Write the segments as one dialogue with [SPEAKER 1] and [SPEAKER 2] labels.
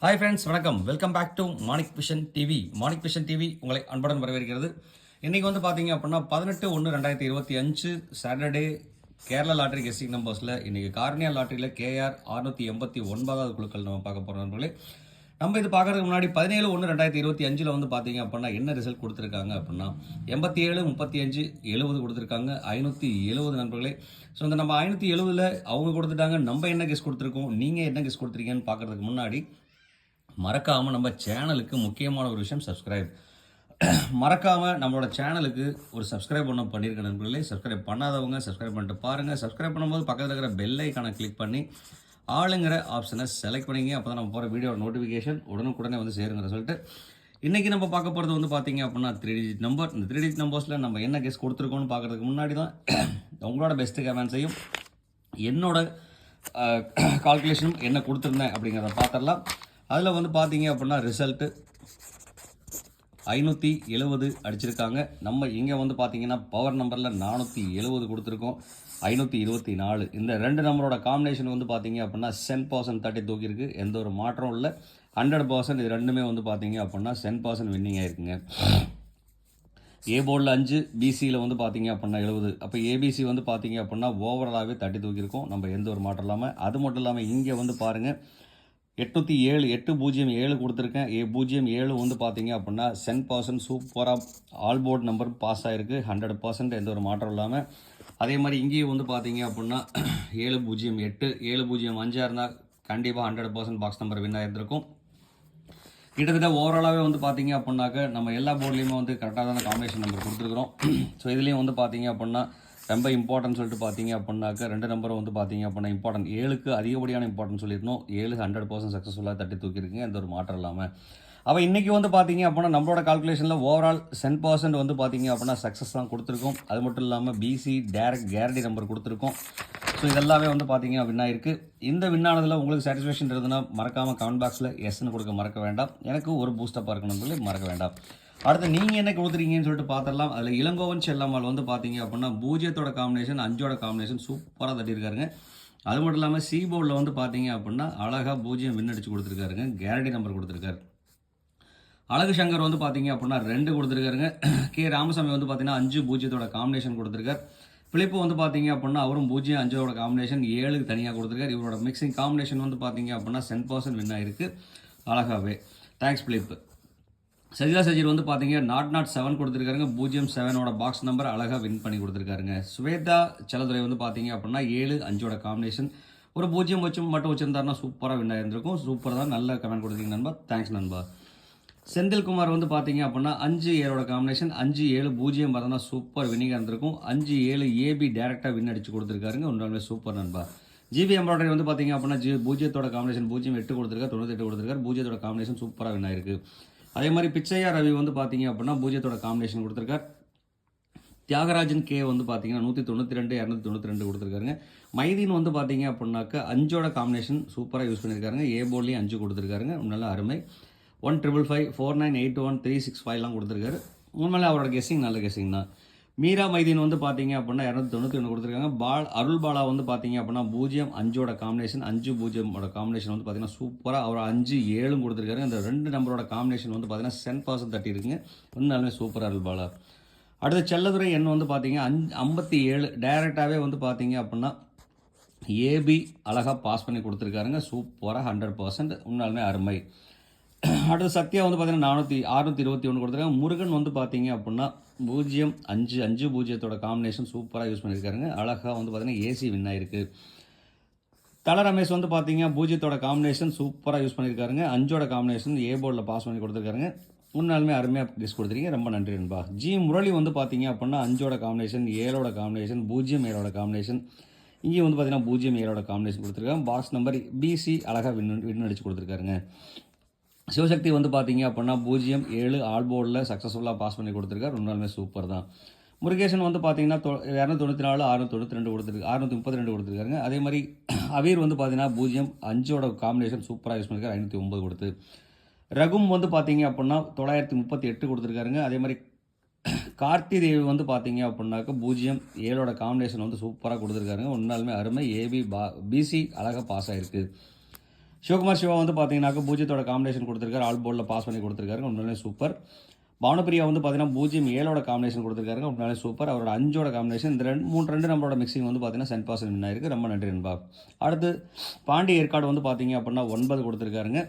[SPEAKER 1] Hi friends, வணக்கம். Welcome back to Manik vision TV. Manik vision TV உங்களை அன்புடன் வரவேற்கிறது. இன்றைக்கி வந்து பார்த்தீங்க அப்படின்னா 18/1/2025 சாட்டர்டே கேரளா லாட்டரி கெஸ்டிங் நம்பர்ஸில் இன்றைக்கி கார்னியா லாட்டரியில் KR 689வது குழுக்கள் நம்ம பார்க்க போகிற நண்பர்களே. நம்ம இது பார்க்குறதுக்கு முன்னாடி 17/1/2025 வந்து பார்த்தீங்க அப்படின்னா என்ன ரிசல்ட் கொடுத்துருக்காங்க அப்படின்னா 87, 35, 70 கொடுத்துருக்காங்க. 570 நண்பர்களே. ஸோ இந்த நம்ம 570ல் அவங்க கொடுத்துட்டாங்க. நம்ம என்ன கெஸ் கொடுத்துருக்கோம், நீங்கள் என்ன கெஸ் கொடுத்துருக்கீங்கன்னு பார்க்குறதுக்கு முன்னாடி மறக்காமல் நம்ம சேனலுக்கு முக்கியமான ஒரு விஷயம் சப்ஸ்கிரைப். மறக்காமல் நம்மளோட சேனலுக்கு ஒரு சப்ஸ்கிரைப் பண்ணியிருக்க நண்பர்களே. சப்ஸ்கிரைப் பண்ணாதவங்க சப்ஸ்கிரைப் பண்ணிட்டு பாருங்கள். சப்ஸ்கிரைப் பண்ணும்போது பக்கத்தில் இருக்கிற பெல் ஐக்கானை கிளிக் பண்ணி ஆளுங்கிற ஆப்ஷனை செலக்ட் பண்ணிங்க. அப்போ தான் நம்ம போகிற வீடியோட நோட்டிஃபிகேஷன் உடனுக்குடனே வந்து சேருங்கிற சொல்லிட்டு இன்றைக்கி நம்ம பார்க்க போகிறது வந்து பார்த்திங்க அப்படின்னா 3 டிஜிட் நம்பர். இந்த 3 டிஜிட் நம்பர்ஸில் நம்ம என்ன கெஸ் கொடுத்துருக்கோன்னு பார்க்குறதுக்கு முன்னாடி தான் உங்களோட பெஸ்ட்டு கமெண்ட்ஸையும் என்னோட கால்குலேஷனும் என்ன கொடுத்துருந்தேன் அப்படிங்கிறத பார்த்துடலாம். அதில் வந்து பார்த்தீங்க அப்படின்னா ரிசல்ட்டு 570 அடிச்சிருக்காங்க. நம்ம இங்கே வந்து பார்த்தீங்கன்னா பவர் நம்பரில் 470 கொடுத்துருக்கோம். 524 இந்த ரெண்டு நம்பரோட காம்பினேஷன் வந்து பார்த்தீங்க அப்படின்னா 10% தட்டி தூக்கியிருக்கு. எந்த ஒரு மாற்றம் இல்லை. 100% இது ரெண்டுமே வந்து பார்த்தீங்க அப்படின்னா 10% வின்னிங் ஆகிருக்குங்க. ஏ போர்டில் 5, பிசியில் வந்து பார்த்தீங்க அப்படின்னா 70. அப்போ ஏபிசி வந்து பார்த்தீங்க அப்படின்னா ஓவராலாகவே தட்டி தூக்கியிருக்கோம். நம்ம எந்த ஒரு மாற்றம் இல்லாமல். அது மட்டும் இல்லாமல் இங்கே வந்து பாருங்கள் 807 807 கொடுத்துருக்கேன். 07 வந்து பார்த்தீங்க அப்படின்னா 10% சூப்பராக ஆல் போர்ட் நம்பர் பாஸ் ஆகிருக்கு. 100% எந்த ஒரு மாற்றம் இல்லாமல். அதே மாதிரி இங்கேயும் வந்து பார்த்தீங்க அப்படின்னா 708 705 இருந்தால் கண்டிப்பாக 100% பாக்ஸ் நம்பர் வின் ஆகிருந்திருக்கும். கிட்டத்தட்ட ஓவராலாகவே வந்து பார்த்தீங்க அப்படின்னாக்க நம்ம எல்லா போர்ட்லேயுமே வந்து கரெக்டாக காம்பினேஷன் நம்பர் கொடுத்துருக்குறோம். ஸோ இதுலேயும் வந்து பார்த்தீங்க அப்படின்னா ரொம்ப இம்பார்ட்டன்ட் சொல்லிட்டு பார்த்தீங்க அப்படின்னாக்க ரெண்டு நம்பரும் வந்து பார்த்தீங்க அப்படின்னா இம்பார்ட்டன்ட். 7க்கு அதிகப்படியான இம்பார்ட்டன்ஸ் சொல்லியிருக்கணும். 7 100% சக்ஸஸ்ஃபுல்லாக தட்டி தூக்கியிருக்குங்க, எந்த ஒரு மாற்றம் இல்லாமல். அப்போ இன்றைக்கி வந்து பார்த்தீங்க அப்படின்னா நம்மளோட கால்குலேஷனில் ஓவரால் 10% வந்து பார்த்தீங்க அப்படின்னா சக்ஸஸ் தான் கொடுத்துருக்கோம். அது மட்டும் இல்லாமல் பிசி டேரக்ட் கேரண்டி நம்பர் கொடுத்துருக்கோம். ஸோ இதெல்லாமே வந்து பார்த்தீங்கன்னா வின் ஆயிருக்கு. இந்த வின்னானதில் உங்களுக்கு சாட்டிஸ்ஃபேக்ஷன் இருந்ததுன்னா மறக்காமல் கமெண்ட் பாக்ஸில் எஸ்ன்னு கொடுக்க மறக்க வேண்டாம். எனக்கு ஒரு பூஸ்டப்பாக இருக்கணும்னு மறக்க வேண்டாம். அடுத்து நீங்கள் என்ன கொடுத்துருக்கீங்கன்னு சொல்லிட்டு பார்த்துடலாம். அதில் இளங்கோவன் செல்லம்மாள் வந்து பார்த்தீங்க அப்படின்னா 0 காம்பினேஷன் 5 காம்பினேஷன் சூப்பராக தட்டியிருக்காருங்க. அது மட்டும் இல்லாமல் சி போர்டில் வந்து பார்த்தீங்க அப்படின்னா அழகாக 0 வின் அடிச்சு கொடுத்துருக்காருங்க. கேரண்டி நம்பர் கொடுத்துருக்காரு. அழகு சங்கர் வந்து பார்த்தீங்க அப்படின்னா 2 கொடுத்துருக்காருங்க. கே ராமசாமி வந்து பார்த்தீங்கன்னா 5 காம்பினேஷன் கொடுத்துருக்காரு. பிலிப்பு வந்து பார்த்தீங்க அப்படின்னா அவரும் 0 5 காம்பினேஷன் 7 தனியாக கொடுத்துருக்காரு. இவரோட மிக்சிங் காம்பினேஷன் வந்து பார்த்தீங்க அப்படின்னா 10% வின் ஆகிருக்கு அழகாகவே. தேங்க்ஸ் பிலிப்பு. சஜிதா சஜீர் வந்து பார்த்தீங்க 007 கொடுத்துருக்காருங்க. 07 பாக்ஸ் நம்பர் அழகாக வின் பண்ணி கொடுத்துருக்காருங்க. ஸ்வேதா செல்லதுரை வந்து பார்த்தீங்க அப்படின்னா 7 5 காம்பினேஷன் ஒரு 0 மட்டும் வச்சுருந்தாருன்னா சூப்பராக வின் ஆகிருந்திருக்கும். சூப்பராக தான் நல்ல கமெண்ட் கொடுத்தீங்க நண்பா. தேங்க்ஸ் நண்பா. செந்தில்குமார் வந்து பார்த்தீங்க அப்படின்னா 5 7 காம்பினேஷன் 5 7 0 பார்த்தோன்னா சூப்பர் வின்னிங்காக இருந்திருக்கும். 5 7 ஏபி டேரெக்டாக வின் அடிச்சு கொடுத்துருக்காருங்க. ஒன்றாலுமே சூப்பர் நண்பா. ஜிபி எம்ப்ராய்டரி வந்து பார்த்தீங்க அப்படின்னா 0 காம்பினேஷன் 08 கொடுத்துருக்காரு. 98 கொடுத்துருக்காரு. 0 காம்பினேஷன் சூப்பராக வின் ஆயிருக்கு. அதே மாதிரி பிச்சையா ரவி வந்து பார்த்தீங்க அப்படின்னா 0 காம்பினேஷன் கொடுத்துருக்காரு. தியாகராஜன் கே வந்து பார்த்தீங்கன்னா 192 292 கொடுத்துருக்காருங்க. மைதீன் வந்து பார்த்தீங்க அப்படின்னாக்க 5 காம்பினேஷன் சூப்பராக யூஸ் பண்ணியிருக்காருங்க. ஏ போர்ட்லேயும் 5 கொடுத்துருக்காருங்க. நல்ல அருமை. 155 4981 365 கொடுத்துருக்காரு. உண்மையிலே அவரோட கெஸ்ஸிங் நல்ல கெஸ்ஸிங் தான். மீரா மைதீன் வந்து பார்த்தீங்க அப்படின்னா 291 கொடுத்துருக்காங்க. அருள் பாலா வந்து பார்த்தீங்க அப்படின்னா 0 5 காம்பினேஷன் 5 0 காம்பினேஷன் வந்து பார்த்தீங்கன்னா சூப்பராக அவர் 5 7 கொடுத்துருக்காரு. அந்த ரெண்டு நம்பரோட காம்பினேஷன் வந்து பார்த்தீங்கன்னா 10% தட்டி இருக்குங்க. ஒன்றாலுமே சூப்பராக அருள் பாலா. அடுத்த செல்லதுரை எண் வந்து பார்த்தீங்க 57 டைரெக்டாகவே வந்து பார்த்தீங்க அப்படின்னா ஏபி அழகாக பாஸ் பண்ணி கொடுத்துருக்காருங்க. சூப்பராக 100% உண்மையாலுமே அருமை. அடுத்து சத்யா வந்து பார்த்தீங்கன்னா 621 கொடுத்துருக்காங்க. முருகன் வந்து பார்த்தீங்க அப்படின்னா 0 5 5 0 காம்பினேஷன் சூப்பராக யூஸ் பண்ணியிருக்காருங்க. அழகாக வந்து பார்த்தீங்கன்னா ஏசி வின் ஆயிருக்கு. தல ரமேஷ் வந்து பார்த்தீங்க 0 காம்பினேஷன் சூப்பராக யூஸ் பண்ணியிருக்காருங்க. 5 காம்பினேஷன் ஏ போர்டில் பாஸ் பண்ணி கொடுத்துருக்காருங்க. உண்மையாலுமே அருமையாக கெஸ் கொடுத்துருக்கீங்க. ரொம்ப நன்றி நண்பா. ஜி முரளி வந்து பார்த்தீங்க அப்படின்னா 5 காம்பினேஷன் 7 காம்பினேஷன் 0 7 காம்பினேஷன் இங்கே வந்து பார்த்தீங்கன்னா 0 7 காம்பினேஷன் கொடுத்துருக்காங்க. பாக்ஸ் நம்பர் பிசி அழகாக வின் அடிச்சு கொடுத்துருக்காருங்க. சிவசக்தி வந்து பார்த்தீங்க அப்படின்னா 0 7 ஆல் போர்டில் சக்ஸஸ்ஃபுல்லாக பாஸ் பண்ணி கொடுத்துருக்காரு. உண்மையாலுமே சூப்பர் தான். முருகேசன் வந்து பார்த்தீங்கன்னா 294 692 கொடுத்துருக்கு 632 கொடுத்துருக்காருங்க. அதே மாதிரி அவீர் வந்து பார்த்தீங்கன்னா 0 5 காம்பினேஷன் சூப்பராக யூஸ் பண்ணியிருக்காரு. 509 கொடுத்து. ரகும் வந்து பார்த்தீங்க அப்படின்னா 938 கொடுத்துருக்காருங்க. அதே மாதிரி கார்த்தி தேவி வந்து பார்த்தீங்க அப்படின்னாக்க 0 7 காம்பினேஷன் வந்து சூப்பராக கொடுத்துருக்காருங்க. ஒன்றாலுமே அருமை. ஏபி பிசி அழகாக பாஸ் ஆகிருக்கு. சிவகுமார் சிவா வந்து பார்த்தீங்கன்னாக்க பூஜ்ஜியத்தோட காம்பினேஷன் கொடுத்துருக்காரு, ஆல் போர்டில் பாஸ் பண்ணி கொடுத்துருக்காரு, உண்மையிலே சூப்பர். பானுப்பிரியா வந்து பார்த்தீங்கன்னா 0-7 காம்பினேஷன் கொடுத்துருக்காருங்க, உண்மையிலே சூப்பர். அவரோட 5 காம்பினேஷன் இந்த 2 நம்பரோட மிக்சிங் வந்து பார்த்தீங்கன்னா சென்ட் வின் ஆயிருக்கு, ரொம்ப நன்றி நண்பா. அடுத்து பாண்டி ஏற்காடு வந்து பார்த்தீங்க அப்படின்னா 9 கொடுத்துருக்காருங்க,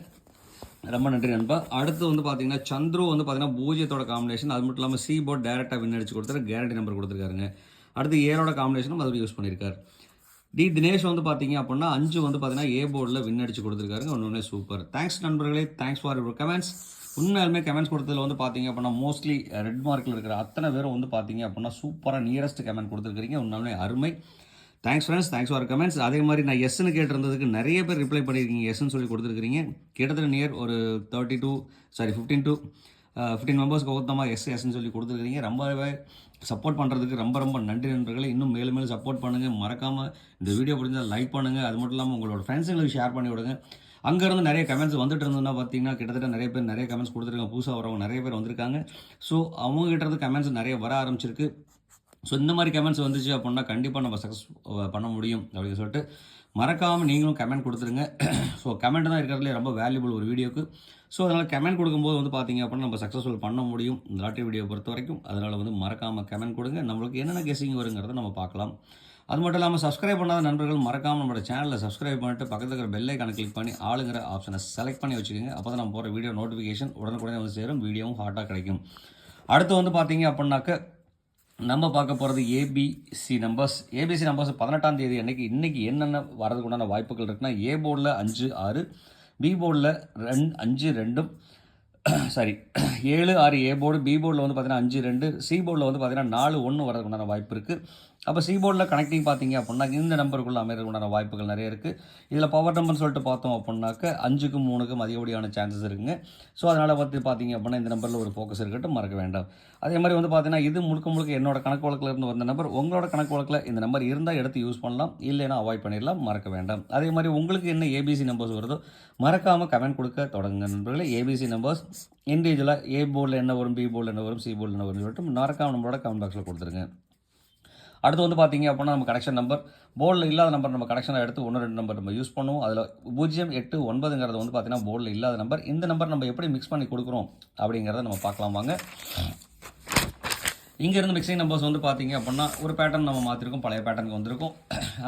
[SPEAKER 1] ரொம்ப நன்றி நண்பா. அடுத்து வந்து பார்த்தீங்கன்னா சந்துரு வந்து பார்த்தீங்கன்னா 0 காம்பினேஷன், அது மட்டும் இல்லாமல் சி போர்ட் டேரெக்டாக வின் அடிச்சு கொடுத்துரு, கேரண்டி நம்பர் கொடுத்துருக்காருங்க. அடுத்து 7 காம்பினேஷனும் மறுபடியும் யூஸ் பண்ணியிருக்காரு. டி தினேஷ் வந்து பார்த்தீங்க அப்படின்னா 5 வந்து பார்த்தீங்கன்னா ஏ போர்டில் வின் அடிச்சு கொடுத்துருக்காருங்க, ஒன்று சூப்பர். தேங்க்ஸ் நண்பர்களே, தேங்க்ஸ் ஃபார் யுவர் கமெண்ட்ஸ். உண்மையாலுமே கமெண்ட்ஸ் கொடுத்ததில் வந்து பார்த்தீங்க அப்படின்னா மோஸ்ட்லி ரெட் மார்க்கில் இருக்கிற அத்தனை பேரும் வந்து பார்த்தீங்க அப்படின்னா சூப்பராக நியரஸ்ட் கமெண்ட் கொடுத்துருக்கீங்க, உண்மையாலுமே அருமை. Thanks friends, thanks for comments. அதே மாதிரி நான் எஸ்ன்னு கேட்டிருந்ததுக்கு நிறைய பேர் ரிப்ளை பண்ணியிருக்கீங்க, எஸ்ன்னு சொல்லி கொடுத்துருக்கீங்க. கிட்டத்தட்ட நியர் ஒரு 15 to 15 மெம்பர்ஸ்க்கு ஒருத்தமாக எஸ்ன்னு சொல்லி கொடுத்துருக்கீங்க. ரொம்பவே சப்போர்ட் பண்ணுறதுக்கு ரொம்ப நன்றி நண்பர்களே. இன்னும் மேலும் சப்போர்ட் பண்ணுங்கள், மறக்காமல் இந்த வீடியோ பிடிச்சால் லைக் பண்ணுங்கள். அது மட்டும் இல்லாமல் உங்களோட ஃப்ரெண்ட்ஸுங்களுக்கு ஷேர் பண்ணி விடுங்க. அங்கேருந்து நிறைய கமெண்ட்ஸ் வந்துட்டு இருந்ததுன்னா பார்த்தீங்கன்னா கிட்டத்தட்ட நிறைய பேர் நிறைய கமெண்ட்ஸ் கொடுத்துருக்காங்க, புதுசாக வரவங்க நிறைய பேர் வந்திருக்காங்க. ஸோ அவங்ககிட்ட இருந்து கமெண்ட்ஸ் நிறைய வர ஆரம்பிச்சிருக்கு. ஸோ இந்த மாதிரி கமெண்ட்ஸ் வந்துச்சு அப்படின்னா கண்டிப்பாக நம்ம சக்ஸஸ் பண்ண முடியும் அப்படின்னு சொல்லிட்டு மறக்காமல் நீங்களும் கமெண்ட் கொடுத்துருங்க. ஸோ கமெண்ட் தான் இருக்கிறதுலே ரொம்ப வேல்யூபிள் ஒரு வீடியோக்கு. ஸோ அதனால் கமெண்ட் கொடுக்கும்போது வந்து பார்த்தீங்க அப்படின்னா நம்ம சக்ஸஸ்ஃபுல் பண்ண முடியும் இந்த லாட்டரி வீடியோ பொறுத்த வரைக்கும். அதனால் வந்து மறக்காமல் கமெண்ட் கொடுங்க, நம்மளுக்கு என்னென்ன கெஸிங் வருங்கிறத நம்ம பார்க்கலாம். அது மட்டும் இல்லாமல் சப்ஸ்கிரைப் பண்ணாத நண்பர்கள் மறக்காமல் நம்மளோட சேனலில் சப்ஸ்கிரைப் பண்ணிட்டு பக்கத்தில் இருக்கிற பெல் ஐக்கானை கிளிக் பண்ணி ஆளுங்கிற ஆப்ஷனை செலக்ட் பண்ணி வச்சுக்கோங்க. அப்போ தான் நம்ம போகிற வீடியோ நோட்டிஃபிகேஷன் உடனுக்குடனே வந்து சேரும், வீடியோவும் ஹாட்டாக கிடைக்கும். அடுத்து வந்து பார்த்தீங்க அப்படின்னாக்க நம்ம பார்க்க போகிறது ஏபிசி நம்பர்ஸ். ஏபிசி நம்பர்ஸ் 18ஆம் தேதி இன்றைக்கி என்னென்ன வரதுக்கு உண்டான வாய்ப்புகள் இருக்குன்னா, ஏ போர்டில் 5-6, பி போர்டில் 5-2, 7-6 ஏ போர்டு, பி போர்டில் வந்து பார்த்தீங்கன்னா 5-2, சி போர்டில் வந்து பார்த்தீங்கன்னா 4-1 வரதுக்கு உண்டான வாய்ப்பு இருக்குது. அப்போ சி போர்டில் கனெக்டிங் பார்த்தீங்க அப்படின்னா இந்த நம்பருக்குள்ளே அமைகிறதுக்கு உண்டான வாய்ப்புகள் நிறைய இருக்குது. இதில் பவர் நம்பர்னு சொல்லிட்டு பார்த்தோம் அப்படின்னாக்க 5க்கும் 3க்கும் அதிகப்படியான சான்சஸ் இருக்குங்க. ஸோ அதனால் பார்த்தீங்க அப்படின்னா இந்த நம்பரில் ஒரு ஃபோக்கஸ் இருக்கட்டும், மறக்க வேண்டாம். அதே மாதிரி வந்து பார்த்தீங்கன்னா இது முழுக்க என்னோட கணக்கு வழக்கில் இருந்து வந்த நம்பர். உங்களோட கணக்கு வழக்கில் இந்த நம்பர் இருந்தால் எடுத்து யூஸ் பண்ணலாம், இல்லைன்னா அவாய்ட் பண்ணிடலாம், மறக்க வேண்டாம். அதே மாதிரி உங்களுக்கு என்ன ஏபிசி நம்பர்ஸ் வருதோ மறக்காமல் கமெண்ட் கொடுக்க தொடங்குங்க நண்பர்களே. ஏபிசி நம்பர்ஸ் இண்டிவிஜுவலாக ஏ போர்டில் என்ன வரும், பி போர்டில் என்ன வரும், சி போர்டில் என்ன வரும்னு சொல்லிட்டு மறக்காமல் நம்மளோட கமெண்ட் பாக்ஸில் கொடுத்துருங்க. அடுத்து வந்து பார்த்தீங்க அப்படின்னா நம்ம கனெக்ஷன் நம்பர் போர்டில் இல்லாத நம்பர் நம்ம கனெக்ஷனை எடுத்து 1-2 நம்பர் நம்ம யூஸ் பண்ணுவோம். அதில் 0-8-9ங்கிறது வந்து பார்த்தீங்கன்னா போர்டில் இல்லாத நம்பர். இந்த நம்பர் நம்ம எப்படி மிக்ஸ் பண்ணி கொடுக்குறோம் அப்படிங்கிறத நம்ம பார்க்கலாம் வாங்க. இங்கேருந்து மிக்சிங் நம்பர்ஸ் வந்து பார்த்தீங்க அப்படின்னா ஒரு பேட்டர்ன் நம்ம மாற்றிருக்கோம், பழைய பேட்டர்னுக்கு வந்திருக்கும்.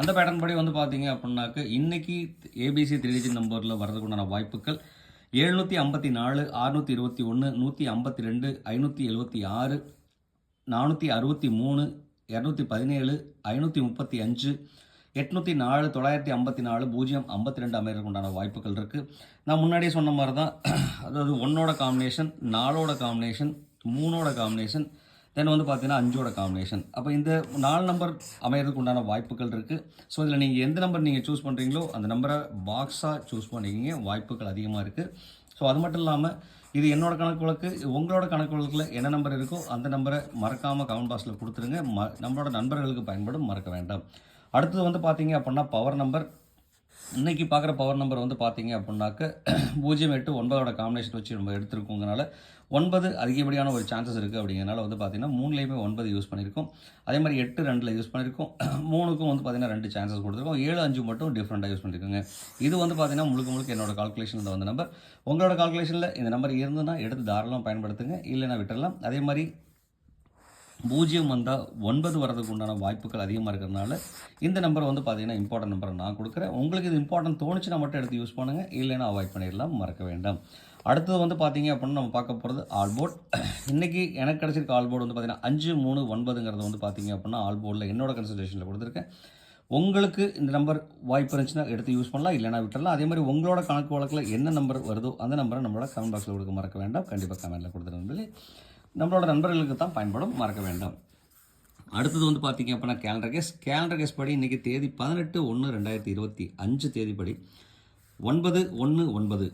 [SPEAKER 1] அந்த பேட்டர்ன் படி வந்து பார்த்தீங்க அப்படின்னாக்க இன்றைக்கி ஏபிசி 3 டிஜிட் நம்பரில் வரதுக்குண்டான வாய்ப்புகள் 754, 621, 152, 576, 463, 217, 535, 804, 954, 052 அமைகிறதுக்கு உண்டான வாய்ப்புகள் இருக்குது. நான் முன்னாடியே சொன்ன மாதிரி தான், அதாவது 1ஓட காம்பினேஷன், 4ஓட காம்பினேஷன், 3ஓட காம்பினேஷன், தென் வந்து பார்த்தீங்கன்னா 5ஓட காம்பினேஷன். அப்போ இந்த 4 நம்பர் அமைகிறதுக்கு உண்டான வாய்ப்புகள் இருக்குது. ஸோ இதில் நீங்கள் எந்த நம்பர் நீங்கள் சூஸ் பண்ணுறீங்களோ அந்த நம்பரை பாக்ஸாக சூஸ் பண்ணிக்கிங்க, வாய்ப்புகள் அதிகமாக இருக்குது. ஸோ அது மட்டும் இல்லாமல் இது என்னோட கணக்கு வழக்கு, உங்களோட கணக்கு வழக்கில் என்ன நம்பர் இருக்கோ அந்த நம்பரை மறக்காமல் கமெண்ட் பாக்ஸில் கொடுத்துருங்க, நம்மளோட நண்பர்களுக்கு பயன்படும், மறக்க வேண்டாம். அடுத்தது வந்து பார்த்தீங்க அப்படின்னா பவர் நம்பர். இன்றைக்கி பார்க்குற பவர் நம்பர் வந்து பார்த்தீங்க அப்படின்னாக்க 0-8-9ஓட காம்பினேஷன் வச்சு நம்ம எடுத்துருக்கோங்கனால 9 அதிகப்படியான ஒரு சான்சஸ் இருக்குது. அப்படிங்கிறனால வந்து பார்த்தீங்கன்னா 3லேயுமே 9 யூஸ் பண்ணியிருக்கோம். அதே மாதிரி 8-2 யூஸ் பண்ணியிருக்கோம். 3க்கும் வந்து பார்த்தீங்கன்னா 2 சான்சஸ் கொடுத்துருக்கோம். 7-5 மட்டும் டிஃப்ரெண்ட்டாக யூஸ் பண்ணியிருக்கோங்க. இது வந்து பார்த்தீங்கன்னா முழுக்க என்னோட கால்குலேஷனில் வந்த நம்பர். உங்களோட கால்குலேஷனில் இந்த நம்பர் இருந்ததுன்னா எடுத்து தாராளமாக பயன்படுத்துங்க, இல்லைன்னா விட்டுடலாம். அதே மாதிரி 0 வந்தால் 9 வரதுக்கு உண்டான வாய்ப்புகள் அதிகமாக இருக்கிறதுனால இந்த நம்பர் வந்து பார்த்தீங்கன்னா இம்பார்ட்டன்ட் நம்பரை நான் கொடுக்குறேன். உங்களுக்கு இது இம்பார்ட்டன்ட் தோணுச்சுன்னா மட்டும் எடுத்து யூஸ் பண்ணுங்கள், இல்லைன்னா அவாய்ட் பண்ணிடலாம், மறக்க வேண்டாம். அடுத்தது வந்து பார்த்தீங்க அப்படின்னா நம்ம பார்க்க போகிறது ஆல்போர்ட். இன்றைக்கி எனக்கு கிடச்சிருக்க ஆல்போர்டு வந்து பார்த்தீங்கன்னா 5-3-9ங்கிறது வந்து பார்த்தீங்க அப்படின்னா ஆல்போர்டில் என்னோட கன்சிடரேஷனில் கொடுத்துருக்கேன். உங்களுக்கு இந்த நம்பர் வாய்ப்பு இருந்துச்சுன்னா எடுத்து யூஸ் பண்ணலாம், இல்லைனா விட்டுடலாம். அதே மாதிரி உங்களோட கணக்கு வழக்கில் என்ன நம்பர் வருதோ அந்த நம்பரை நம்மளோட கமெண்ட் பாக்ஸில் கொடுக்க மறக்க வேண்டாம். கண்டிப்பாக கமெண்ட்டில் கொடுத்துருங்க, நம்மளோட நண்பர்களுக்கு தான் பயன்படும், மறக்க வேண்டாம். அடுத்தது வந்து பார்த்தீங்க அப்படின்னா கேலண்டர் கேஸ் படி இன்றைக்கி தேதி 18/1/2025 தேதிப்படி 9-1-9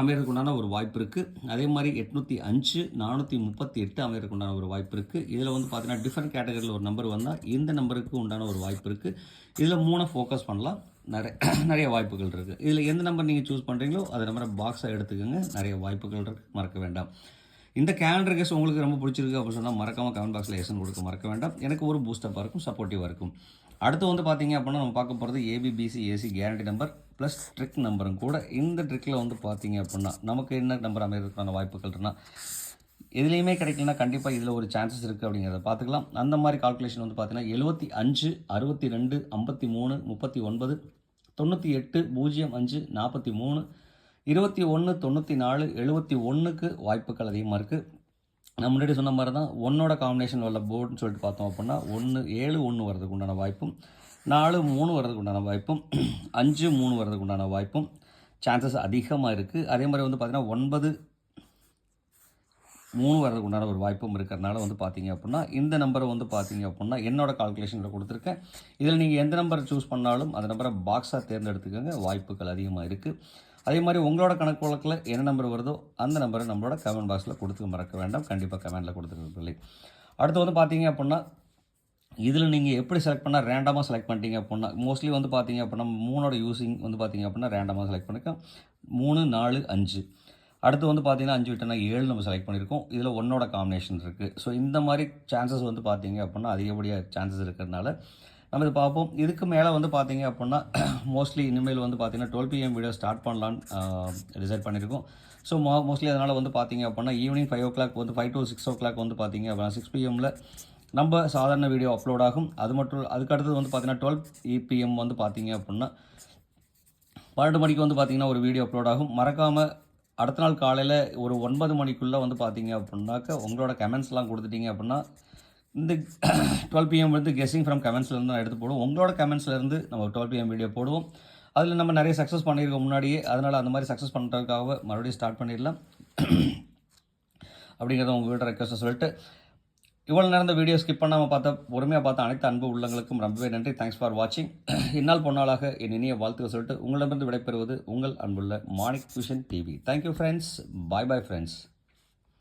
[SPEAKER 1] அமைகிறதுக்கு உண்டான ஒரு வாய்ப்பு இருக்குது. அதே மாதிரி 805, 438 அமைகிறதுக்கு உண்டான ஒரு வாய்ப்பு இருக்குது. இதில் வந்து பார்த்தீங்கன்னா டிஃப்ரெண்ட் கேட்டகரியில் ஒரு நம்பர் வந்தால் இந்த நம்பருக்கு உண்டான ஒரு வாய்ப்பு இருக்குது. இதில் 3 ஃபோக்கஸ் பண்ணலாம், நிறைய வாய்ப்புகள் இருக்குது. இதில் எந்த நம்பர் நீங்கள் சூஸ் பண்ணுறீங்களோ அது நம்பரை பாக்ஸாக எடுத்துக்கோங்க, நிறைய வாய்ப்புகள் இருக்குது, மறக்க வேண்டாம். இந்த கேலண்டர் கேஸ் உங்களுக்கு ரொம்ப பிடிச்சிருக்கு அப்படின்னு சொன்னால் மறக்காமல் கமெண்ட் பாக்ஸில் எஸ்என் கொடுக்க மறக்க வேண்டாம். எனக்கு ஒரு பூஸ்டப்பாக இருக்கும், சப்போர்ட்டிவாக இருக்கும். அடுத்து வந்து பார்த்தீங்க அப்படின்னா நம்ம பார்க்க போகிறது ABBC AC guarantee number plus trick நம்பரும் கூட. இந்த ட்ரிக்கில் வந்து பார்த்தீங்க அப்படின்னா நமக்கு என்ன நம்பர் அமைகிறதுக்கான வாய்ப்புகள்னா, எதுலேயுமே கிடைக்கலனா கண்டிப்பாக இதில் ஒரு சான்சஸ் இருக்குது அப்படிங்கிறத பார்த்துக்கலாம். அந்த மாதிரி கால்குலேஷன் வந்து பார்த்தீங்கன்னா 75, 62, 53, 39, 98, 05, 43, 21, 94, 71க்கு வாய்ப்புகள் அதிகமாக இருக்குது. நான் முன்னாடி சொன்ன மாதிரி தான் ஒன்னோட காம்பினேஷன் உள்ள போர்டுன்னு சொல்லிட்டு பார்த்தோம் அப்படின்னா 7 1 வரதுக்கு உண்டான வாய்ப்பும், 4 3 வரதுக்கு உண்டான வாய்ப்பும், 5 3 வரதுக்கு உண்டான வாய்ப்பும் சான்சஸ் அதிகமாக இருக்குது. அதே மாதிரி வந்து பார்த்தீங்கன்னா 9 3 வரதுக்கு உண்டான ஒரு வாய்ப்பும் இருக்கிறதுனால வந்து பார்த்தீங்க அப்படின்னா இந்த நம்பரை வந்து பார்த்தீங்க அப்படின்னா என்னோடய கால்குலேஷனில் கொடுத்துருக்கேன். இதில் நீங்கள் எந்த நம்பரை சூஸ் பண்ணாலும் அந்த நம்பரை பாக்ஸாக தேர்ந்தெடுத்துக்கோங்க, வாய்ப்புகள் அதிகமாக இருக்குது. அதே மாதிரி உங்களோட கணக்கு வழக்கில் என்ன நம்பர் வருதோ அந்த நம்பரை நம்மளோட கமெண்ட் பாக்ஸில் கொடுத்துக்க மறக்க வேண்டாம். கண்டிப்பாக கமெண்ட்டில் கொடுத்துருக்கீங்க. அடுத்து வந்து பார்த்தீங்க அப்படின்னா இதில் நீங்கள் எப்படி செலக்ட் பண்ணால் ரேண்டமாக செலக்ட் பண்ணிட்டீங்க அப்படின்னா மோஸ்ட்லி வந்து பார்த்தீங்க அப்படின்னா 3ஓட யூஸிங் வந்து பார்த்தீங்க அப்படின்னா ரேண்டமாக செலக்ட் பண்ணியிருக்கோம். 3 4 5. அடுத்து வந்து பார்த்தீங்கன்னா 5 விட்டோன்னா 7 நம்ம செலக்ட் பண்ணியிருக்கோம். இதில் ஒன்னோட காம்பினேஷன் இருக்குது. ஸோ இந்த மாதிரி சான்சஸ் வந்து பார்த்தீங்க அப்படின்னா அதிகப்படியாக சான்சஸ் இருக்கிறதுனால நம்ம இதை பார்ப்போம். இதுக்கு மேலே வந்து பார்த்தீங்க அப்படின்னா மோஸ்ட்லி இனிமேல் வந்து பார்த்தீங்கன்னா 12 PM வீடியோ ஸ்டார்ட் பண்ணலான்னு டிசைட் பண்ணியிருக்கோம். ஸோ மோஸ்ட்லி அதனால் வந்து பார்த்தீங்க அப்படின்னா ஈவினிங் 5 o'clock வந்து 5 to 6 o'clock வந்து பார்த்தீங்க அப்படின்னா 6 PMல நம்ம சாதாரண வீடியோ அப்லோட் ஆகும். அதுக்கடுத்தது வந்து பார்த்தீங்கன்னா 12 PM வந்து பார்த்தீங்க அப்படின்னா 12 மணிக்கு வந்து பார்த்தீங்கன்னா ஒரு வீடியோ அப்லோட் ஆகும். மறக்காமல் அடுத்த நாள் காலையில் ஒரு 9 மணிக்குள்ளே வந்து பார்த்தீங்க அப்படின்னாக்க உங்களோட கமெண்ட்ஸ்லாம் கொடுத்துட்டீங்க அப்படின்னா இந்த 12 PM வந்து கெஸ்ஸிங் ஃப்ரம் கமெண்ட்ஸ்லேருந்து நான் எடுத்து போடுவோம். உங்களோட கமெண்ட்ஸ்லேருந்து நம்ம 12 PM வீடியோ போடுவோம். அதில் நம்ம நிறைய சக்ஸஸ் பண்ணியிருக்கோம் முன்னாடியே. அதனால் அந்த மாதிரி சக்ஸஸ் பண்ணுறதுக்காக மறுபடியும் ஸ்டார்ட் பண்ணிடலாம் அப்படிங்கிறத உங்கள்கிட்ட ரெக்வஸ்ட்டை சொல்லிட்டு இவ்வளோ நேரம் இந்த வீடியோ ஸ்கிப் பண்ணாமல் பொறுமையாக பார்த்த அனைத்து அன்பு உள்ளங்களுக்கும் ரொம்பவே நன்றி. தேங்க்ஸ் ஃபார் வாட்சிங். இந்நாள் பொன்னாளாக என் இனிய வாழ்த்துக்கள் சொல்லிட்டு உங்களிடமிருந்து விடைபெறுவது உங்கள் அன்புள்ள Manik vision TV. Thank you friends. Bye bye friends.